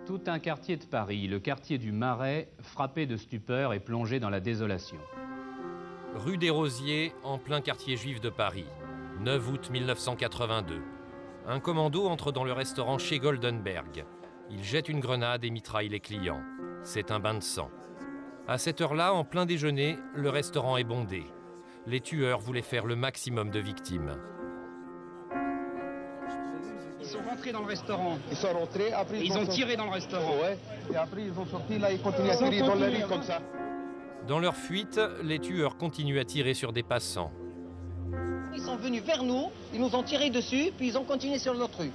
Tout un quartier de Paris, le quartier du Marais, frappé de stupeur et plongé dans la désolation. Rue des Rosiers, en plein quartier juif de Paris, 9 août 1982. Un commando entre dans le restaurant chez Goldenberg. Il jette une grenade et mitraille les clients. C'est un bain de sang. À cette heure-là, en plein déjeuner, le restaurant est bondé. Les tueurs voulaient faire le maximum de victimes. Ils sont rentrés dans le restaurant. Ils sont rentrés, après ils ont tiré dans le restaurant. Ouais. Et après ils ont sorti là, ils continuent à tirer dans la rue comme ça. Dans leur fuite, les tueurs continuent à tirer sur des passants. Ils sont venus vers nous, ils nous ont tiré dessus, puis ils ont continué sur notre rue.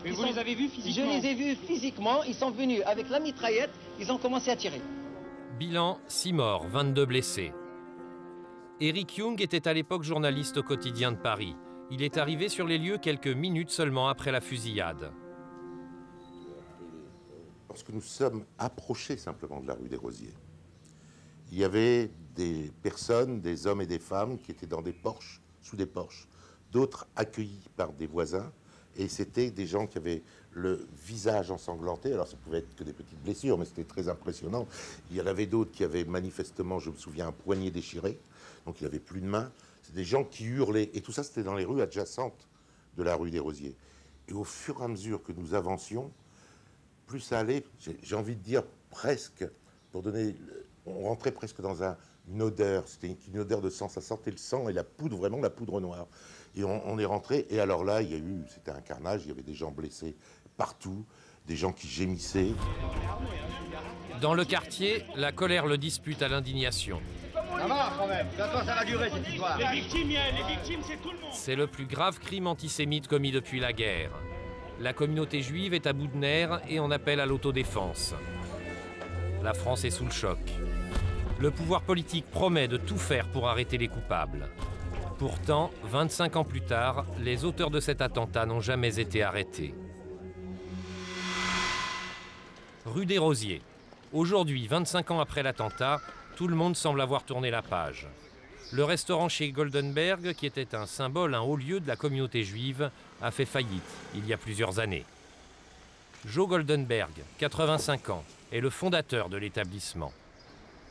Mais vous les avez vus physiquement? Je les ai vus physiquement, ils sont venus avec la mitraillette, ils ont commencé à tirer. Bilan, 6 morts, 22 blessés. Eric Young était à l'époque journaliste au quotidien de Paris. Il est arrivé sur les lieux quelques minutes seulement après la fusillade. Lorsque nous sommes approchés simplement de la rue des Rosiers, il y avait des personnes, des hommes et des femmes qui étaient dans des porches, sous des porches, d'autres accueillis par des voisins, et c'était des gens qui avaient le visage ensanglanté. Alors ça pouvait être que des petites blessures, mais c'était très impressionnant. Il y en avait d'autres qui avaient manifestement, je me souviens, un poignet déchiré, donc il n'avait plus de main. C'est des gens qui hurlaient, et tout ça c'était dans les rues adjacentes de la rue des Rosiers. Et au fur et à mesure que nous avancions, plus ça allait, j'ai envie de dire presque, pour donner, on rentrait presque dans une odeur, c'était une odeur de sang, ça sentait le sang et la poudre, vraiment la poudre noire. Et on est rentré, et alors là, il y a eu, c'était un carnage, il y avait des gens blessés partout, des gens qui gémissaient. Dans le quartier, la colère le dispute à l'indignation. Ça va quand même, bientôt ça va durer cette histoire. Les victimes, c'est tout le monde. C'est le plus grave crime antisémite commis depuis la guerre. La communauté juive est à bout de nerfs et en appelle à l'autodéfense. La France est sous le choc. Le pouvoir politique promet de tout faire pour arrêter les coupables. Pourtant, 25 ans plus tard, les auteurs de cet attentat n'ont jamais été arrêtés. Rue des Rosiers. Aujourd'hui, 25 ans après l'attentat, tout le monde semble avoir tourné la page. Le restaurant chez Goldenberg, qui était un symbole, un haut lieu de la communauté juive, a fait faillite il y a plusieurs années. Joe Goldenberg, 85 ans, est le fondateur de l'établissement.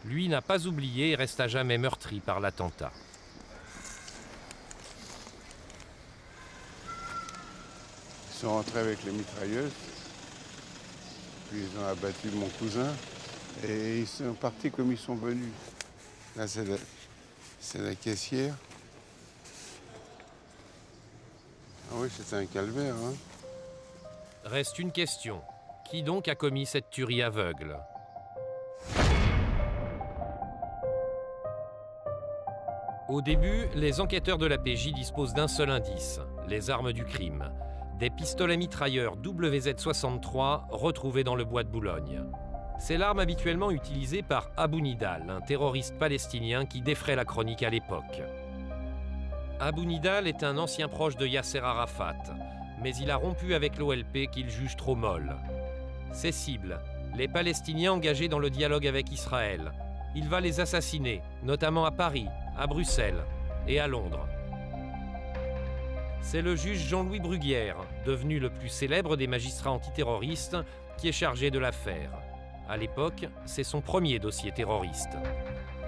Lui n'a pas oublié et reste à jamais meurtri par l'attentat. Ils sont rentrés avec les mitrailleuses, puis ils ont abattu mon cousin, et ils sont partis comme ils sont venus. Là, c'est la caissière. Ah oui, c'était un calvaire, hein. Reste une question. Qui donc a commis cette tuerie aveugle ? Au début, les enquêteurs de la PJ disposent d'un seul indice, les armes du crime. Des pistolets mitrailleurs WZ-63 retrouvés dans le bois de Boulogne. C'est l'arme habituellement utilisée par Abou Nidal, un terroriste palestinien qui défraie la chronique à l'époque. Abou Nidal est un ancien proche de Yasser Arafat, mais il a rompu avec l'OLP qu'il juge trop molle. Ses cibles, les Palestiniens engagés dans le dialogue avec Israël. Il va les assassiner, notamment à Paris, à Bruxelles et à Londres. C'est le juge Jean-Louis Bruguière, devenu le plus célèbre des magistrats antiterroristes, qui est chargé de l'affaire. À l'époque, c'est son premier dossier terroriste.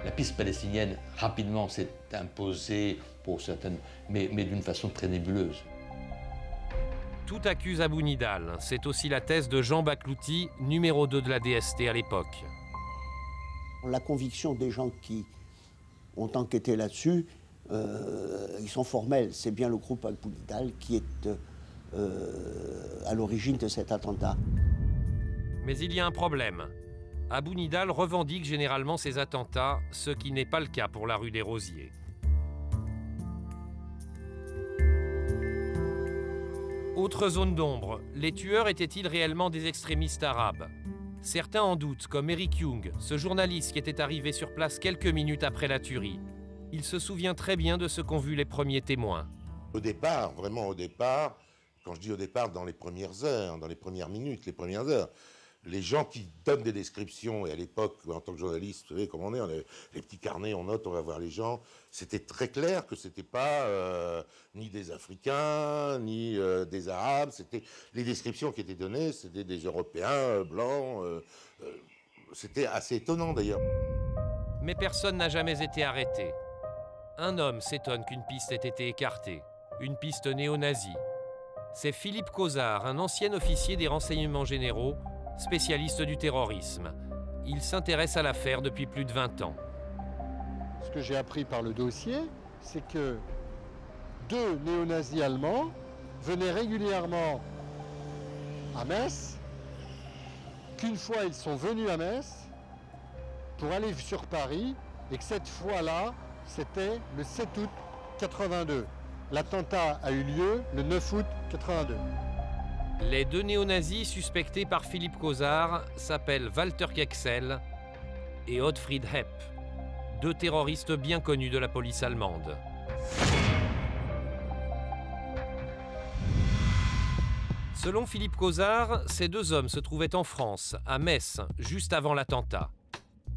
La piste palestinienne, rapidement, s'est imposée pour certaines, mais d'une façon très nébuleuse. Tout accuse Abou Nidal. C'est aussi la thèse de Jean Baklouti, numéro 2 de la DST à l'époque. La conviction des gens qui ont enquêté là-dessus, ils sont formels. C'est bien le groupe Abou Nidal qui est à l'origine de cet attentat. Mais il y a un problème. Abou Nidal revendique généralement ces attentats, ce qui n'est pas le cas pour la rue des Rosiers. Autre zone d'ombre, les tueurs étaient-ils réellement des extrémistes arabes? Certains en doutent, comme Eric Young, ce journaliste qui était arrivé sur place quelques minutes après la tuerie. Il se souvient très bien de ce qu'ont vu les premiers témoins. Au départ, vraiment au départ, quand je dis au départ, dans les premières heures, dans les premières minutes, les premières heures, les gens qui donnent des descriptions, et à l'époque, en tant que journaliste, vous savez comment on a les petits carnets, on note, on va voir les gens, c'était très clair que c'était pas ni des Africains, ni des Arabes, c'était les descriptions qui étaient données, c'était des Européens blancs, c'était assez étonnant d'ailleurs. Mais personne n'a jamais été arrêté. Un homme s'étonne qu'une piste ait été écartée, une piste néo-nazie. C'est Philippe Causard, un ancien officier des renseignements généraux, spécialiste du terrorisme. Il s'intéresse à l'affaire depuis plus de 20 ans. Ce que j'ai appris par le dossier, c'est que 2 néo-nazis allemands venaient régulièrement à Metz, qu'une fois ils sont venus à Metz pour aller sur Paris, et que cette fois-là, c'était le 7 août 82. L'attentat a eu lieu le 9 août 82. Les 2 néo-nazis suspectés par Philippe Causard s'appellent Walter Kexel et Otfried Hepp, 2 terroristes bien connus de la police allemande. Selon Philippe Causard, ces 2 hommes se trouvaient en France, à Metz, juste avant l'attentat.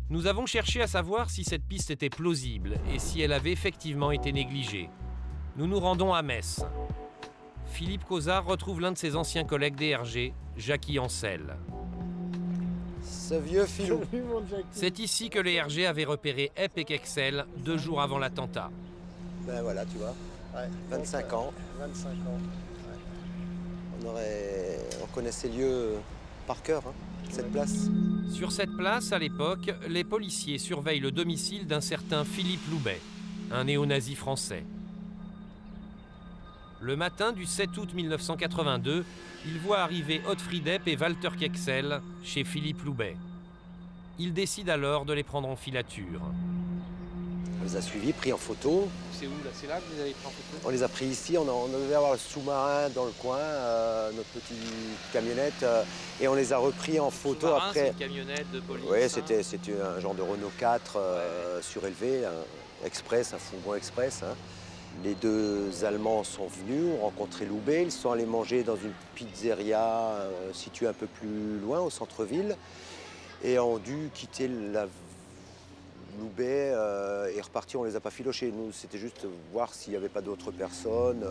Nous avons cherché à savoir si cette piste était plausible et si elle avait effectivement été négligée. Nous nous rendons à Metz. Philippe Causard retrouve l'un de ses anciens collègues DRG, Jackie Ancel. Ce vieux filou. C'est ici que les RG avaient repéré Hepp et Kexel 2 jours avant l'attentat. Ben voilà, tu vois, 25 ans. 25 ans. On connaît ces lieux par cœur, hein, cette place. Sur cette place, à l'époque, les policiers surveillent le domicile d'un certain Philippe Loubet, un néo-nazi français. Le matin du 7 août 1982, ils voient arriver Otfried Hepp et Walter Kexel chez Philippe Loubet. Ils décident alors de les prendre en filature. On les a suivis, pris en photo. C'est où là? C'est là que vous avez pris en photo? On les a pris ici, on devait avoir le sous-marin dans le coin, notre petite camionnette, et on les a repris en photo après. C'est une camionnette de police? Oui, c'était un genre de Renault 4 surélevé, un express, un fourgon express. Hein. Les 2 Allemands sont venus, ont rencontré Loubet, ils sont allés manger dans une pizzeria située un peu plus loin, au centre-ville, et ont dû quitter la Loubet est reparti, on ne les a pas filochés. Nous, c'était juste voir s'il n'y avait pas d'autres personnes,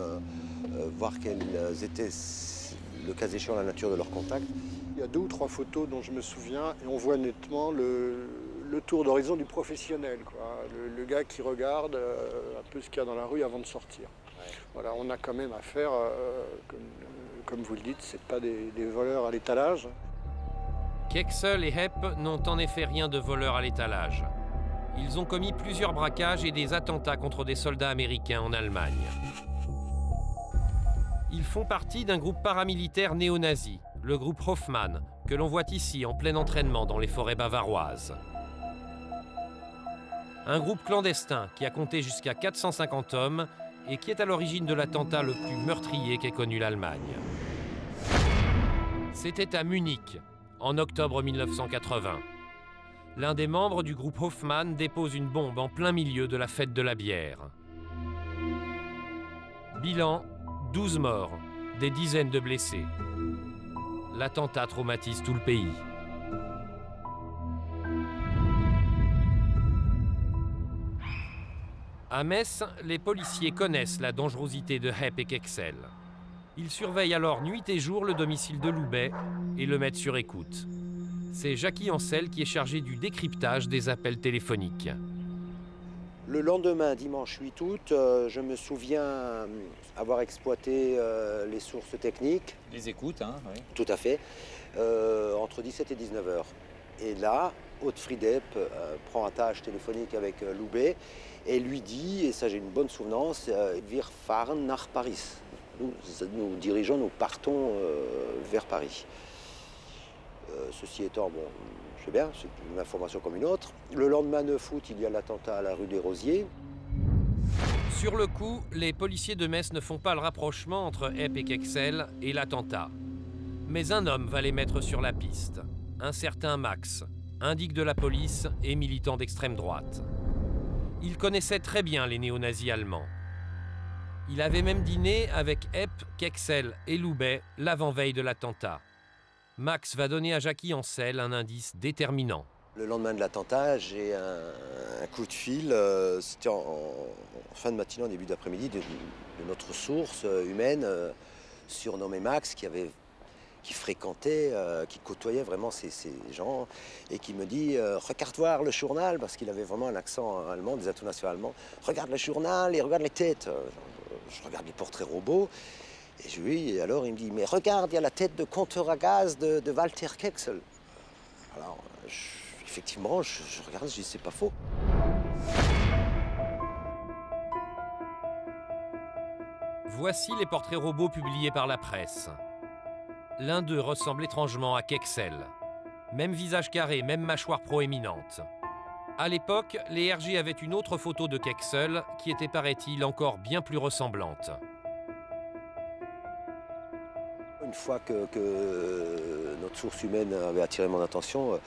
voir quelles étaient, le cas échéant, la nature de leur contact. Il y a 2 ou 3 photos dont je me souviens et on voit nettement le tour d'horizon du professionnel, quoi. Le gars qui regarde un peu ce qu'il y a dans la rue avant de sortir. Ouais. Voilà, on a quand même affaire, comme vous le dites, c'est pas des voleurs à l'étalage. Kexel et Hepp n'ont en effet rien de voleur à l'étalage. Ils ont commis plusieurs braquages et des attentats contre des soldats américains en Allemagne. Ils font partie d'un groupe paramilitaire néo-nazi, le groupe Hoffmann, que l'on voit ici en plein entraînement dans les forêts bavaroises. Un groupe clandestin qui a compté jusqu'à 450 hommes et qui est à l'origine de l'attentat le plus meurtrier qu'ait connu l'Allemagne. C'était à Munich, en octobre 1980. L'un des membres du groupe Hoffmann dépose une bombe en plein milieu de la fête de la bière. Bilan, 12 morts, des dizaines de blessés. L'attentat traumatise tout le pays. À Metz, les policiers connaissent la dangerosité de Hepp et Kexel. Ils surveillent alors nuit et jour le domicile de Loubet et le mettent sur écoute. C'est Jackie Ancel qui est chargé du décryptage des appels téléphoniques. Le lendemain, dimanche 8 août, je me souviens avoir exploité les sources techniques. Les écoutes, hein, oui. Tout à fait, entre 17 et 19 heures. Et là, Otfried Hepp prend un tâche téléphonique avec Loubet et lui dit, et ça j'ai une bonne souvenance, wir fahren nach Paris. Nous dirigeons, nous partons vers Paris. Ceci étant, bon, je sais bien, c'est une information comme une autre. Le lendemain 9 août, il y a l'attentat à la rue des Rosiers. Sur le coup, les policiers de Metz ne font pas le rapprochement entre Hepp et Kexel et l'attentat. Mais un homme va les mettre sur la piste. Un certain Max, indique de la police et militant d'extrême droite. Il connaissait très bien les néo-nazis allemands. Il avait même dîné avec Hepp, Kexel et Loubet l'avant-veille de l'attentat. Max va donner à Jackie Ancel un indice déterminant. Le lendemain de l'attentat, j'ai un coup de fil, c'était en fin de matinée, en début d'après-midi, de notre source humaine, surnommée Max, qui fréquentait, qui côtoyait vraiment ces gens, et qui me dit regarde voir le journal, parce qu'il avait vraiment un accent allemand, des intonations allemandes. Regarde le journal et regarde les têtes. Je regarde les portraits robots, et je lui, et alors il me dit mais regarde, il y a la tête de compteur à gaz de Walter Kexel. Alors, effectivement, je regarde, je dis c'est pas faux. Voici les portraits robots publiés par la presse. L'un d'eux ressemble étrangement à Kexel. Même visage carré, même mâchoire proéminente. À l'époque, les RG avaient une autre photo de Kexel qui était, paraît-il, encore bien plus ressemblante. Une fois que notre source humaine avait attiré mon attention,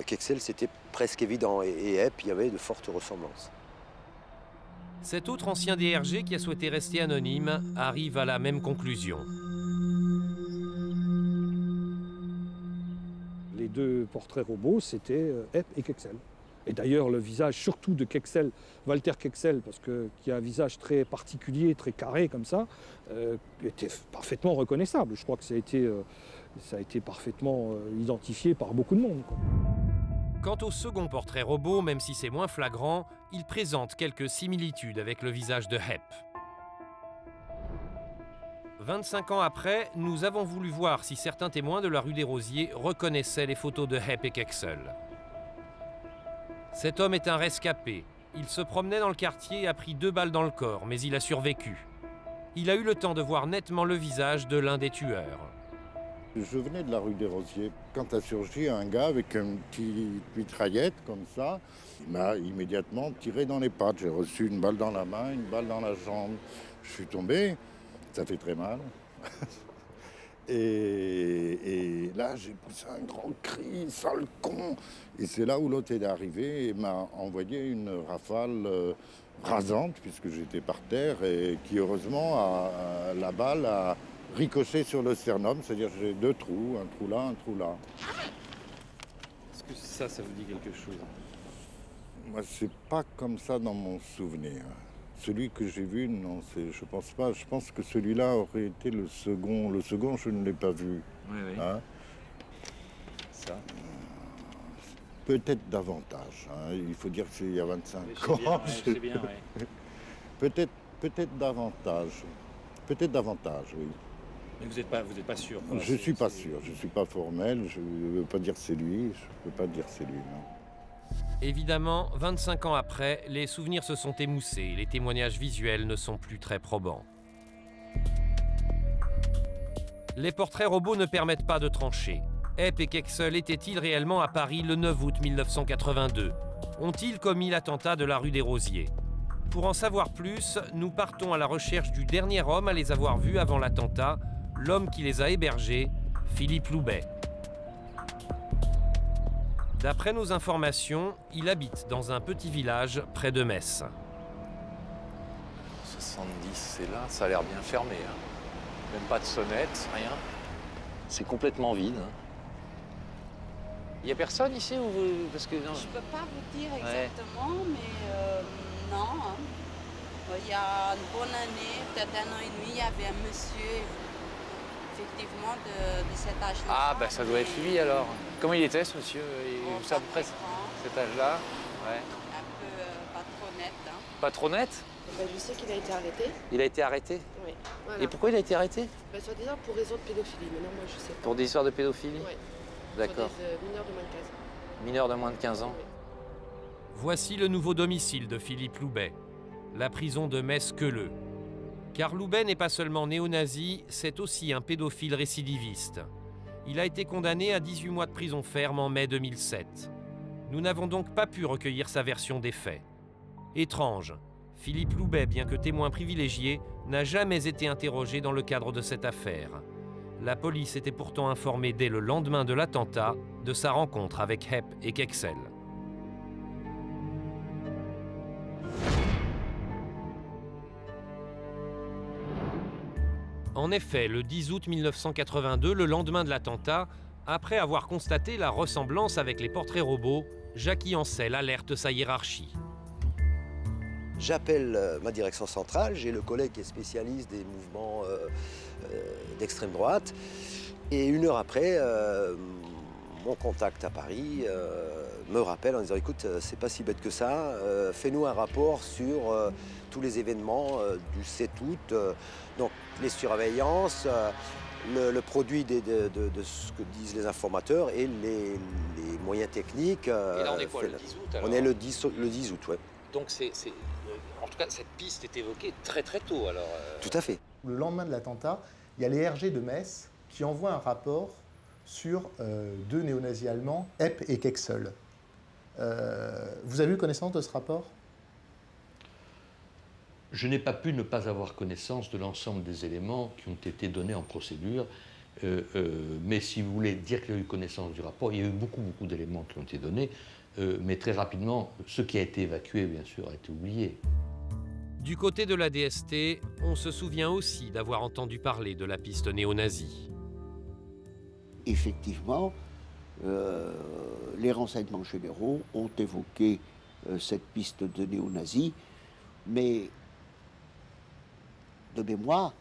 Kexel, c'était presque évident. Et Hepp, il y avait de fortes ressemblances. Cet autre ancien DRG qui a souhaité rester anonyme arrive à la même conclusion. Les deux portraits robots, c'était Hepp et Kexel. Et d'ailleurs, le visage, surtout de Kexel, Walter Kexel, parce qu'il a un visage très particulier, très carré comme ça, était parfaitement reconnaissable. Je crois que ça a été parfaitement identifié par beaucoup de monde, quoi. Quant au second portrait robot, même si c'est moins flagrant, il présente quelques similitudes avec le visage de Hepp. 25 ans après, nous avons voulu voir si certains témoins de la rue des Rosiers reconnaissaient les photos de Hepp et Kexel. Cet homme est un rescapé. Il se promenait dans le quartier et a pris 2 balles dans le corps, mais il a survécu. Il a eu le temps de voir nettement le visage de l'un des tueurs. Je venais de la rue des Rosiers. Quand a surgi un gars avec une petite mitraillette comme ça, il m'a immédiatement tiré dans les pattes. J'ai reçu une balle dans la main, une balle dans la jambe. Je suis tombé, ça fait très mal. Et là, j'ai poussé un grand cri, sale con. Et c'est là où l'autre est arrivé et m'a envoyé une rafale rasante, puisque j'étais par terre, et qui heureusement, la balle a ricoché sur le sternum, c'est-à-dire que j'ai 2 trous, un trou là, un trou là. Est-ce que ça vous dit quelque chose? Moi, c'est pas comme ça dans mon souvenir. Celui que j'ai vu, non, je pense pas. Je pense que celui-là aurait été le second. Le second, je ne l'ai pas vu. Oui, oui. Hein? Ça. Peut-être davantage. Hein. Il faut dire que c'est il y a 25 ans. C'est bien, ouais. Peut-être davantage. Peut-être davantage, oui. Mais vous n'êtes pas sûr? Voilà, je ne suis pas sûr. Je ne suis pas formel. Je ne veux pas dire c'est lui. Je ne peux pas dire c'est lui, non. Évidemment, 25 ans après, les souvenirs se sont émoussés, les témoignages visuels ne sont plus très probants. Les portraits robots ne permettent pas de trancher. Hepp et Kexel étaient-ils réellement à Paris le 9 août 1982? Ont-ils commis l'attentat de la rue des Rosiers? Pour en savoir plus, nous partons à la recherche du dernier homme à les avoir vus avant l'attentat, l'homme qui les a hébergés, Philippe Loubet. D'après nos informations, il habite dans un petit village près de Metz. 70, c'est là, ça a l'air bien fermé. Hein. Même pas de sonnette, rien. C'est complètement vide. Il n'y a personne ici ou vous... Parce que, non. Je ne peux pas vous dire exactement, mais non. Hein. Il y a une bonne année, peut-être 1 an et demi, il y avait un monsieur, effectivement, de cet âge-là. Ah, ben ça doit être lui alors. Comment il était ce monsieur? Vous savez à peu près cet âge-là? Ouais. Un peu pas trop net. Hein. Pas trop net? Ben, je sais qu'il a été arrêté. Il a été arrêté? Oui. Voilà. Et pourquoi il a été arrêté? Ben, soi-disant pour raison de pédophilie, mais non, moi je sais pas. Pour des histoires de pédophilie? Oui. D'accord. Des mineurs de moins de 15 ans. Mineurs de moins de 15 ans? Oui. Voici le nouveau domicile de Philippe Loubet, la prison de Metz-Queuleux. Car Loubet n'est pas seulement néo-nazi, c'est aussi un pédophile récidiviste. Il a été condamné à 18 mois de prison ferme en mai 2007. Nous n'avons donc pas pu recueillir sa version des faits. Étrange, Philippe Loubet, bien que témoin privilégié, n'a jamais été interrogé dans le cadre de cette affaire. La police était pourtant informée dès le lendemain de l'attentat de sa rencontre avec Hepp et Kexel. En effet, le 10 août 1982, le lendemain de l'attentat, Après avoir constaté la ressemblance avec les portraits robots, Jacky Ancel alerte sa hiérarchie. J'appelle ma direction centrale, j'ai le collègue qui est spécialiste des mouvements d'extrême droite. Et 1 heure après, mon contact à Paris me rappelle en disant « Écoute, c'est pas si bête que ça, fais-nous un rapport sur tous les événements du 7 août, donc les surveillances, le produit de ce que disent les informateurs et les moyens techniques. » Et là, on est quoi, le 10 août alors? On est le 10 août, oui. Donc, en tout cas, cette piste est évoquée très très tôt alors. Tout à fait. Le lendemain de l'attentat, il y a les RG de Metz qui envoient un rapport sur 2 néo-nazis allemands, Hepp et Kexel. Vous avez eu connaissance de ce rapport? Je n'ai pas pu ne pas avoir connaissance de l'ensemble des éléments qui ont été donnés en procédure. Mais si vous voulez dire qu'il y a eu connaissance du rapport, il y a eu beaucoup d'éléments qui ont été donnés. Mais très rapidement, ce qui a été évacué, bien sûr, a été oublié. Du côté de la DST, on se souvient aussi d'avoir entendu parler de la piste néo-nazie. Effectivement, les renseignements généraux ont évoqué cette piste de néo-nazis, mais de mémoire,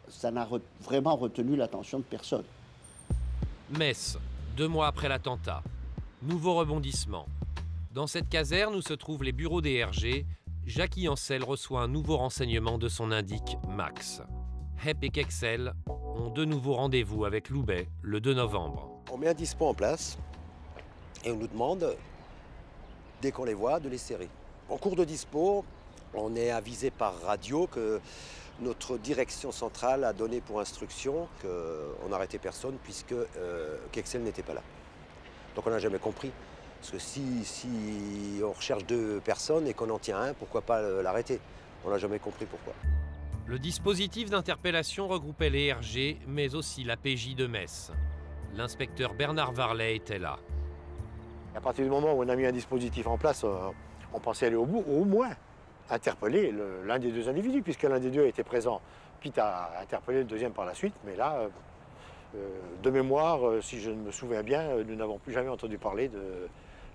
ça n'a vraiment retenu l'attention de personne. Metz, 2 mois après l'attentat. Nouveau rebondissement. Dans cette caserne où se trouvent les bureaux des RG, Jacky Ancel reçoit un nouveau renseignement de son indique Max. Hepp et Kexel ont de nouveau rendez-vous avec Loubet le 2 novembre. On met un dispo en place et on nous demande, dès qu'on les voit, de les serrer. En cours de dispo, on est avisé par radio que notre direction centrale a donné pour instruction qu'on n'arrêtait personne puisque Kexel n'était pas là. Donc on n'a jamais compris. Parce que si on recherche 2 personnes et qu'on en tient un, pourquoi pas l'arrêter? On n'a jamais compris pourquoi. Le dispositif d'interpellation regroupait les RG, mais aussi la PJ de Metz. L'inspecteur Bernard Varlet était là. À partir du moment où on a mis un dispositif en place, on pensait aller au bout, au moins interpeller l'un des 2 individus, puisque l'un des 2 était présent, quitte à interpeller le deuxième par la suite. Mais là, de mémoire, si je me souviens bien, nous n'avons plus jamais entendu parler de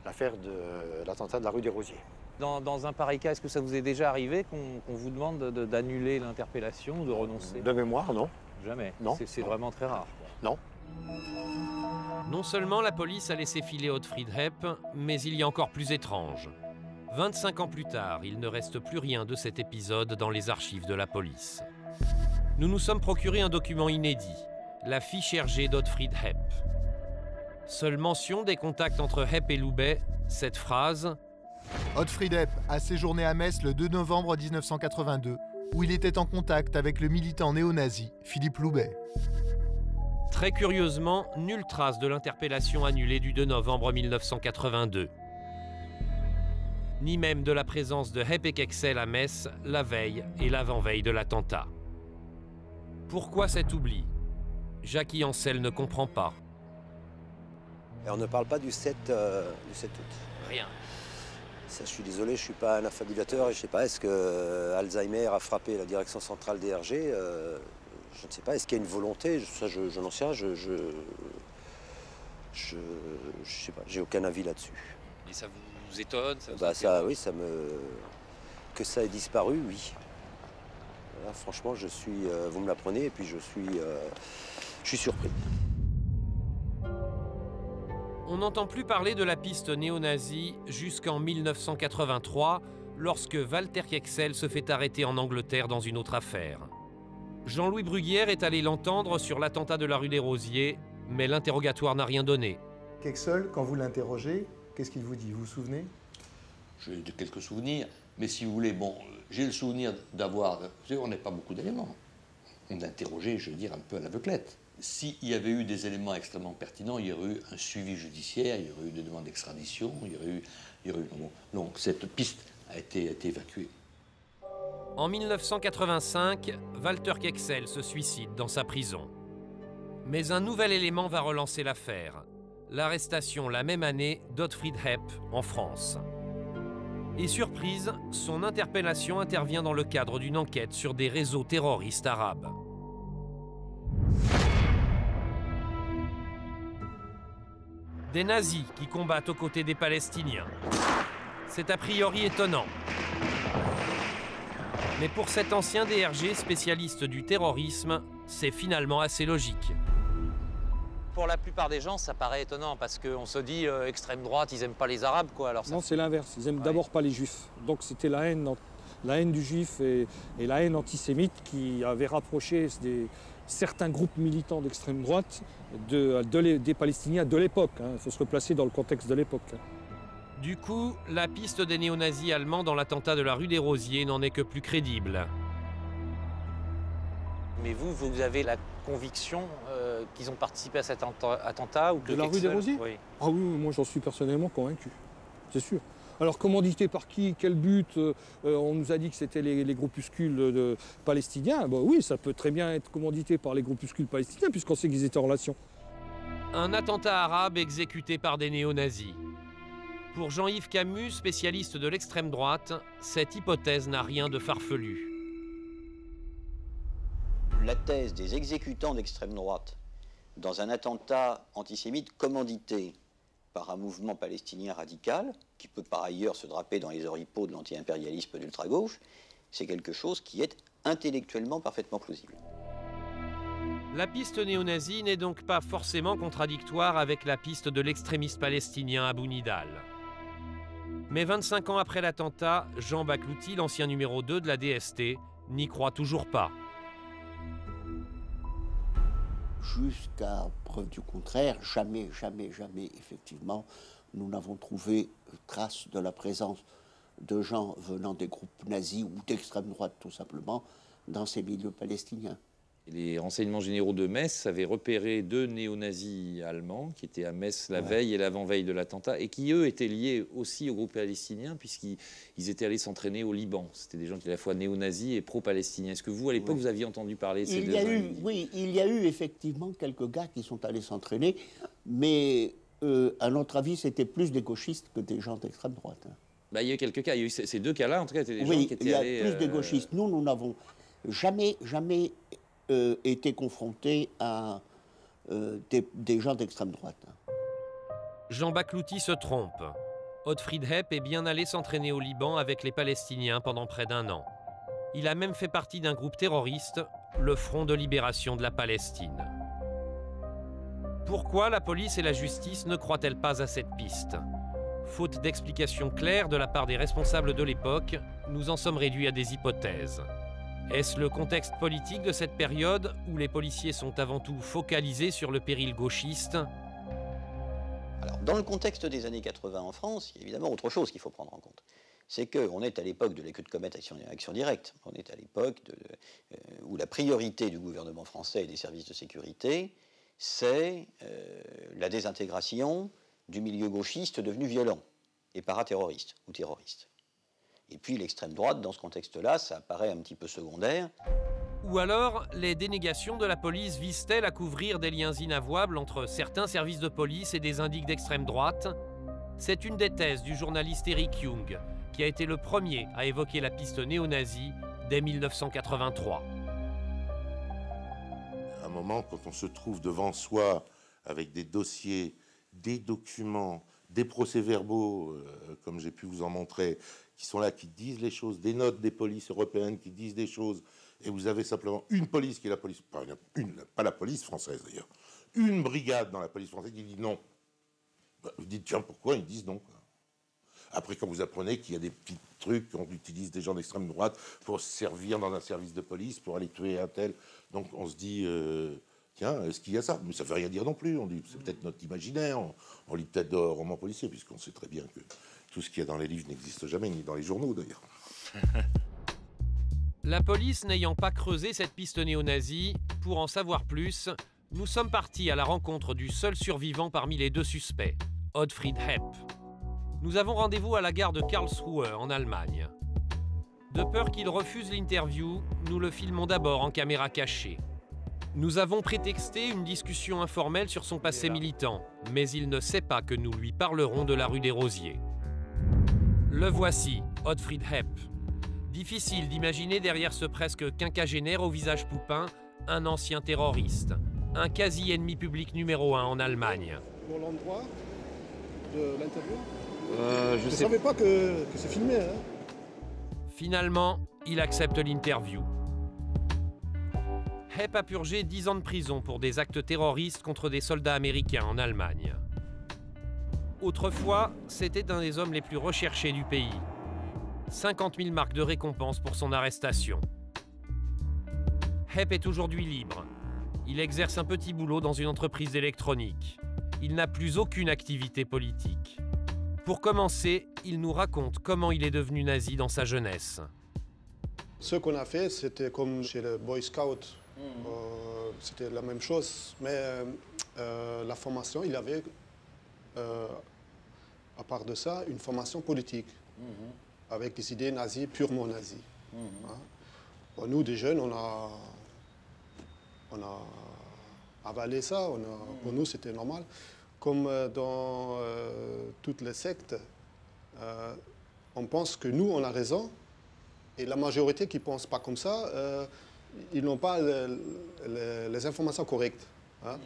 l'affaire de l'attentat de la rue des Rosiers. Dans un pareil cas, est-ce que ça vous est déjà arrivé qu'on vous demande d'annuler l'interpellation ou de renoncer? De mémoire, non. Jamais? Non. C'est vraiment très rare? Non. Non seulement la police a laissé filer Otfried Hepp, mais il y a encore plus étrange. 25 ans plus tard, il ne reste plus rien de cet épisode dans les archives de la police. Nous nous sommes procuré un document inédit, la fiche RG d'Otfried Hepp. Seule mention des contacts entre Hepp et Loubet, cette phrase « Otfried Hepp a séjourné à Metz le 2 novembre 1982, où il était en contact avec le militant néo-nazi Philippe Loubet. » Très curieusement, nulle trace de l'interpellation annulée du 2 novembre 1982. Ni même de la présence de Hepp et Kexel à Metz la veille et l'avant-veille de l'attentat. Pourquoi cet oubli? Jacky Ancel ne comprend pas. Et on ne parle pas du 7 août. Rien. Ça, je suis désolé, je ne suis pas un affabulateur. Je ne sais pas, est-ce que Alzheimer a frappé la direction centrale des RG? Je ne sais pas, est-ce qu'il y a une volonté? Ça, je n'en sais rien, je sais pas, j'ai aucun avis là-dessus. Et ça vous étonne? Oui, ça me... Que ça ait disparu, oui. Là, franchement, je suis... vous me l'apprenez et puis je suis surpris. On n'entend plus parler de la piste néo-nazie jusqu'en 1983, lorsque Walter Kexel se fait arrêter en Angleterre dans une autre affaire. Jean-Louis Bruguière est allé l'entendre sur l'attentat de la rue des Rosiers, mais l'interrogatoire n'a rien donné. Kexel, quand vous l'interrogez, qu'est-ce qu'il vous dit? Vous vous souvenez? J'ai de quelques souvenirs, mais si vous voulez, bon, j'ai le souvenir d'avoir... Vous savez, on n'a pas beaucoup d'éléments. On a interrogé, je veux dire, un peu à l'aveuglette. S'il y avait eu des éléments extrêmement pertinents, il y aurait eu un suivi judiciaire, il y aurait eu des demandes d'extradition, il y aurait eu... Donc cette piste a été évacuée. En 1985, Walter Kexel se suicide dans sa prison. Mais un nouvel élément va relancer l'affaire. L'arrestation la même année d'Otfried Hepp en France. Et surprise, son interpellation intervient dans le cadre d'une enquête sur des réseaux terroristes arabes. Des nazis qui combattent aux côtés des Palestiniens. C'est a priori étonnant. Mais pour cet ancien DRG spécialiste du terrorisme, c'est finalement assez logique. Pour la plupart des gens, ça paraît étonnant parce qu'on se dit extrême droite, ils n'aiment pas les Arabes, quoi. Alors ça... Non, c'est l'inverse. Ils n'aiment d'abord pas les Juifs. Donc c'était la haine du Juif et la haine antisémite qui avait rapproché certains groupes militants d'extrême droite des Palestiniens de l'époque. Il faut se replacer dans le contexte de l'époque. Du coup, la piste des néo-nazis allemands dans l'attentat de la rue des Rosiers n'en est que plus crédible. Mais vous avez la conviction qu'ils ont participé à cet attentat ou que de la rue des Rosiers? Oui. Ah oui, moi j'en suis personnellement convaincu, c'est sûr. Alors commandité par qui? Quel but? On nous a dit que c'était les groupuscules palestiniens. Bon, oui, ça peut très bien être commandité par les groupuscules palestiniens puisqu'on sait qu'ils étaient en relation. Un attentat arabe exécuté par des néo-nazis. Pour Jean-Yves Camus, spécialiste de l'extrême droite, cette hypothèse n'a rien de farfelu. La thèse des exécutants d'extrême droite dans un attentat antisémite commandité par un mouvement palestinien radical, qui peut par ailleurs se draper dans les oripeaux de l'anti-impérialisme d'ultra-gauche, c'est quelque chose qui est intellectuellement parfaitement plausible. La piste néo-nazie n'est donc pas forcément contradictoire avec la piste de l'extrémiste palestinien Abou Nidal. Mais 25 ans après l'attentat, Jean Baklouti, l'ancien numéro 2 de la DST, n'y croit toujours pas. Jusqu'à preuve du contraire, jamais, effectivement, nous n'avons trouvé trace de la présence de gens venant des groupes nazis ou d'extrême droite, tout simplement, dans ces milieux palestiniens. Les renseignements généraux de Metz avaient repéré 2 néo-nazis allemands qui étaient à Metz la veille et l'avant-veille de l'attentat et qui, eux, étaient liés aussi au groupe palestinien puisqu'ils étaient allés s'entraîner au Liban. C'était des gens qui étaient à la fois néo-nazis et pro-palestiniens. Est-ce que vous, à l'époque, vous aviez entendu parler de ces deux individus? Oui, il y a eu effectivement quelques gars qui sont allés s'entraîner, mais à notre avis, c'était plus des gauchistes que des gens d'extrême droite. Bah, il y a eu quelques cas. Il y a eu ces 2 cas-là, en tout cas, étaient des gens qui étaient allés... Oui, il y a plus des gauchistes. Nous n'avons jamais été confrontés à des gens d'extrême droite. Jean Baklouti se trompe. Otfried Hepp est bien allé s'entraîner au Liban avec les Palestiniens pendant près d'1 an. Il a même fait partie d'un groupe terroriste, le Front de libération de la Palestine. Pourquoi la police et la justice ne croient-elles pas à cette piste? Faute d'explications claires de la part des responsables de l'époque, nous en sommes réduits à des hypothèses. Est-ce le contexte politique de cette période où les policiers sont avant tout focalisés sur le péril gauchiste? Alors, dans le contexte des années 80 en France, il y a évidemment autre chose qu'il faut prendre en compte. C'est qu'on est à l'époque de l'écoute de comète action directe. On est à l'époque où la priorité du gouvernement français et des services de sécurité, c'est la désintégration du milieu gauchiste devenu violent et paraterroriste ou terroriste. Et puis l'extrême droite, dans ce contexte-là, ça apparaît un petit peu secondaire. Ou alors, les dénégations de la police visent-elles à couvrir des liens inavouables entre certains services de police et des indices d'extrême droite? C'est une des thèses du journaliste Eric Young, qui a été le premier à évoquer la piste néo-nazie dès 1983. À un moment, quand on se trouve devant soi avec des dossiers, des documents, des procès-verbaux, comme j'ai pu vous en montrer, qui sont là, qui disent les choses, des notes des polices européennes qui disent des choses, et vous avez simplement une police qui est la police, pas la police française d'ailleurs, une brigade dans la police française qui dit non. Vous dites, tiens, pourquoi ils disent non? Après, quand vous apprenez qu'il y a des petits trucs qu'on utilise des gens d'extrême droite pour se servir dans un service de police, pour aller tuer un tel, donc on se dit... tiens, est-ce qu'il y a ça? Mais ça ne veut rien dire non plus. On dit, c'est peut-être notre imaginaire. On lit peut-être de romans policiers, puisqu'on sait très bien que tout ce qu'il y a dans les livres n'existe jamais, ni dans les journaux d'ailleurs. La police n'ayant pas creusé cette piste néo-nazie, pour en savoir plus, nous sommes partis à la rencontre du seul survivant parmi les 2 suspects, Otfried Hepp. Nous avons rendez-vous à la gare de Karlsruhe, en Allemagne. De peur qu'il refuse l'interview, nous le filmons d'abord en caméra cachée. Nous avons prétexté une discussion informelle sur son passé militant, mais il ne sait pas que nous lui parlerons de la rue des Rosiers. Le voici, Otfried Hepp. Difficile d'imaginer derrière ce presque quinquagénaire au visage poupin un ancien terroriste, un quasi-ennemi public numéro 1 en Allemagne. Pour l'endroit, de l'interview? Je ne sais savais pas que c'est filmé. Hein. Finalement, il accepte l'interview. Hepp a purgé 10 ans de prison pour des actes terroristes contre des soldats américains en Allemagne. Autrefois, c'était un des hommes les plus recherchés du pays. 50 000 marques de récompense pour son arrestation. Hepp est aujourd'hui libre. Il exerce un petit boulot dans une entreprise d'électronique. Il n'a plus aucune activité politique. Pour commencer, il nous raconte comment il est devenu nazi dans sa jeunesse. Ce qu'on a fait, c'était comme chez les Boy Scouts. C'était la même chose, mais la formation, il avait, à part de ça, une formation politique, avec des idées nazies, purement nazies. Hein. Bon, nous, des jeunes, on a avalé ça, pour nous, c'était normal. Comme dans toutes les sectes, on pense que nous, on a raison, et la majorité qui ne pense pas comme ça, ils n'ont pas les informations correctes. Hein.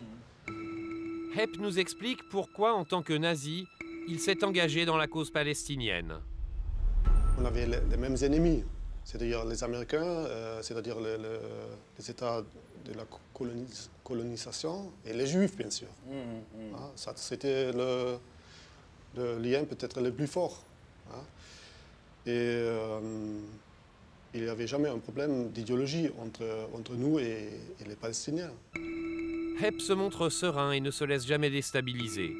Hepp nous explique pourquoi, en tant que nazi, il s'est engagé dans la cause palestinienne. On avait les mêmes ennemis, c'est-à-dire les Américains, c'est-à-dire les États de la colonisation et les Juifs, bien sûr. Hein, c'était le lien peut-être le plus fort. Hein. Et il n'y avait jamais un problème d'idéologie entre nous et les Palestiniens. Hepp se montre serein et ne se laisse jamais déstabiliser.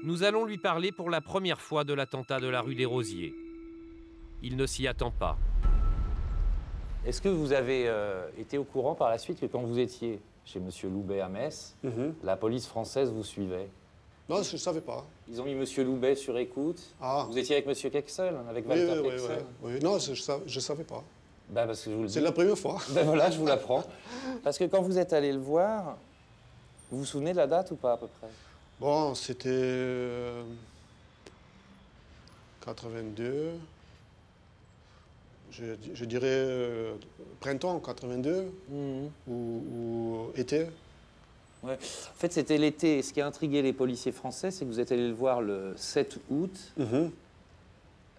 Nous allons lui parler pour la première fois de l'attentat de la rue des Rosiers. Il ne s'y attend pas. Est-ce que vous avez été au courant par la suite que quand vous étiez chez M. Loubet à Metz, la police française vous suivait? Non, je ne savais pas. Ils ont mis M. Loubet sur écoute. Vous étiez avec M. Kexel, avec Walter Kexel? Oui, non, je ne savais pas. Ben parce que je vous le dis. C'est la première fois. Ben voilà, je vous l'apprends. Parce que quand vous êtes allé le voir, vous vous souvenez de la date ou pas à peu près? Bon, c'était 82. Je dirais printemps 82 ou été. Ouais. En fait, c'était l'été. Ce qui a intrigué les policiers français, c'est que vous êtes allé le voir le 7 août et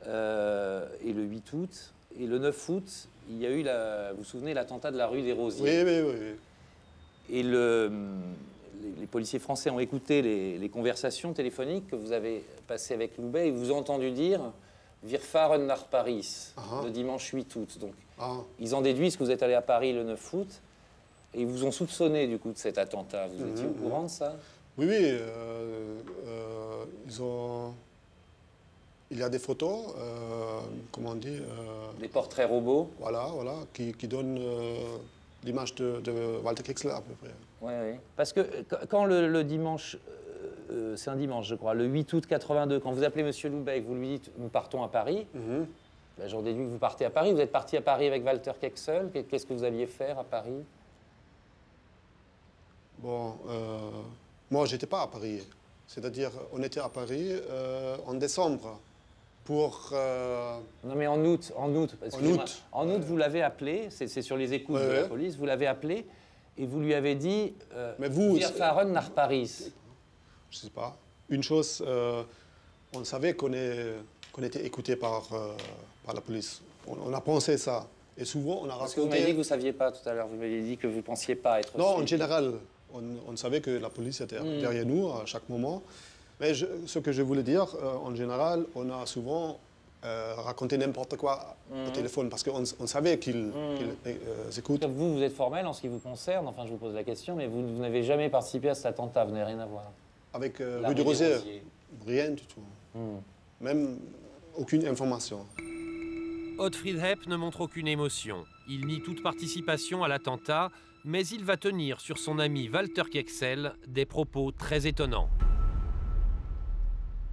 le 8 août. Et le 9 août, il y a eu, vous vous souvenez, l'attentat de la rue des Rosiers. Oui. Et les policiers français ont écouté les conversations téléphoniques que vous avez passées avec Loubet et vous ont entendu dire « Wir fahren nach Paris » le dimanche 8 août. Donc, ils en déduisent que vous êtes allé à Paris le 9 août et ils vous ont soupçonné du coup de cet attentat. Vous étiez au courant de ça? Oui. Il y a des photos, comment on dit des portraits robots. Voilà, qui donnent l'image de Walter Kexel à peu près. Oui. Parce que quand le dimanche, c'est un dimanche je crois, le 8 août 82, quand vous appelez M. Loubet et que vous lui dites « nous partons à Paris ben, j'en déduis que vous partez à Paris. Vous êtes parti à Paris avec Walter Kexel. Qu'est-ce que vous alliez faire à Paris? Bon, moi je n'étais pas à Paris. C'est-à-dire, on était à Paris en décembre. Non mais en août. En août, vous l'avez appelé, c'est sur les écoutes de la police, vous l'avez appelé et vous lui avez dit Wir fahren nach Paris. Je ne sais pas. Une chose, on savait qu'on était écouté par la police. On a pensé ça. Et souvent, on a raconté... Parce que vous m'avez dit que vous ne saviez pas tout à l'heure, vous m'avez dit que vous ne pensiez pas être... Non, en général, on savait que la police était derrière nous à chaque moment. Mais ce que je voulais dire, en général, on a souvent raconté n'importe quoi au téléphone parce qu'on savait qu'ils écoutent. Vous êtes formel en ce qui vous concerne, enfin je vous pose la question, mais vous n'avez jamais participé à cet attentat, vous n'avez rien à voir. Avec rue des Rosiers, rien du tout. Même aucune information. Otfried Hepp ne montre aucune émotion. Il nie toute participation à l'attentat, mais il va tenir sur son ami Walter Kexel des propos très étonnants.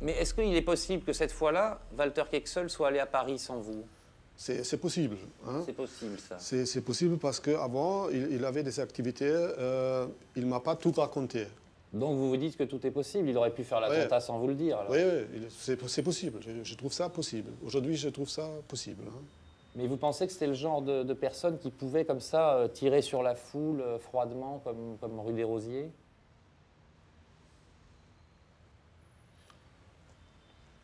Mais est-ce qu'il est possible que cette fois-là, Walter Kexel soit allé à Paris sans vous? C'est possible. Hein. C'est possible, ça. C'est possible parce qu'avant, il avait des activités, il ne m'a pas tout raconté. Donc vous vous dites que tout est possible, il aurait pu faire l'attentat sans vous le dire alors. Oui, c'est possible, je trouve ça possible. Aujourd'hui, je trouve ça possible. Hein. Mais vous pensez que c'était le genre de personne qui pouvait comme ça tirer sur la foule froidement comme rue des Rosiers?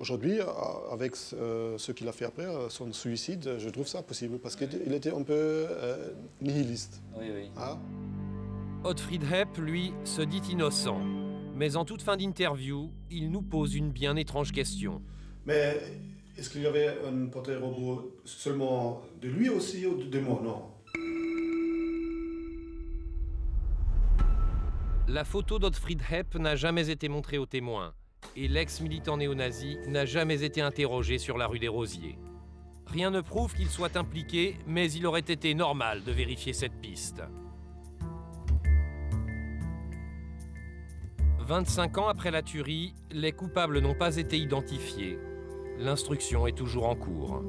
Aujourd'hui, avec ce qu'il a fait après, son suicide, je trouve ça possible, parce qu'il était un peu nihiliste. Oui, oui. Hein? Otfried Hepp, lui, se dit innocent. Mais en toute fin d'interview, il nous pose une bien étrange question. Mais est-ce qu'il y avait un portrait robot seulement de lui aussi ou de moi? Non. La photo d'Otfried Hepp n'a jamais été montrée aux témoins. Et l'ex-militant néo-nazi n'a jamais été interrogé sur la rue des Rosiers. Rien ne prouve qu'il soit impliqué, mais il aurait été normal de vérifier cette piste. 25 ans après la tuerie, les coupables n'ont pas été identifiés. L'instruction est toujours en cours.